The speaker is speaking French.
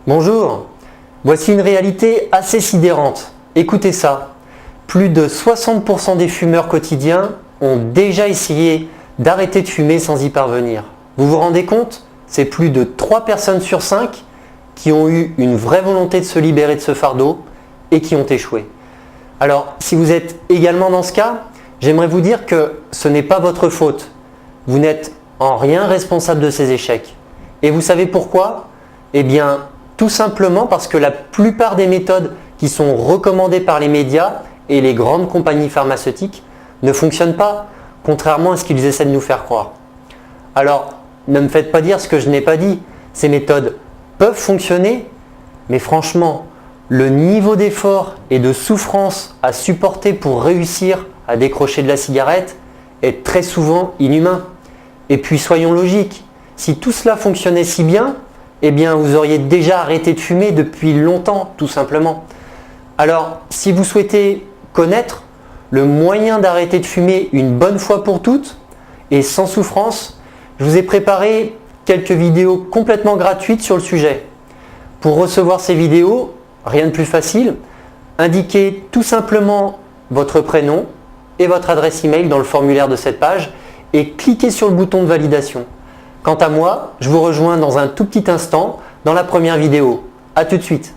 Bonjour, voici une réalité assez sidérante. Écoutez ça, plus de 60% des fumeurs quotidiens ont déjà essayé d'arrêter de fumer sans y parvenir. Vous vous rendez compte? C'est plus de 3 personnes sur 5 qui ont eu une vraie volonté de se libérer de ce fardeau et qui ont échoué. Alors, si vous êtes également dans ce cas, j'aimerais vous dire que ce n'est pas votre faute. Vous n'êtes en rien responsable de ces échecs. Et vous savez pourquoi? Eh bien, tout simplement parce que la plupart des méthodes qui sont recommandées par les médias et les grandes compagnies pharmaceutiques ne fonctionnent pas, contrairement à ce qu'ils essaient de nous faire croire. Alors, ne me faites pas dire ce que je n'ai pas dit. Ces méthodes peuvent fonctionner, mais franchement, le niveau d'effort et de souffrance à supporter pour réussir à décrocher de la cigarette est très souvent inhumain. Et puis soyons logiques, si tout cela fonctionnait si bien, eh bien vous auriez déjà arrêté de fumer depuis longtemps, tout simplement. Alors, si vous souhaitez connaître le moyen d'arrêter de fumer une bonne fois pour toutes et sans souffrance, je vous ai préparé quelques vidéos complètement gratuites sur le sujet. Pour recevoir ces vidéos, rien de plus facile, indiquez tout simplement votre prénom et votre adresse email dans le formulaire de cette page et cliquez sur le bouton de validation. Quant à moi, je vous rejoins dans un tout petit instant dans la première vidéo. A tout de suite.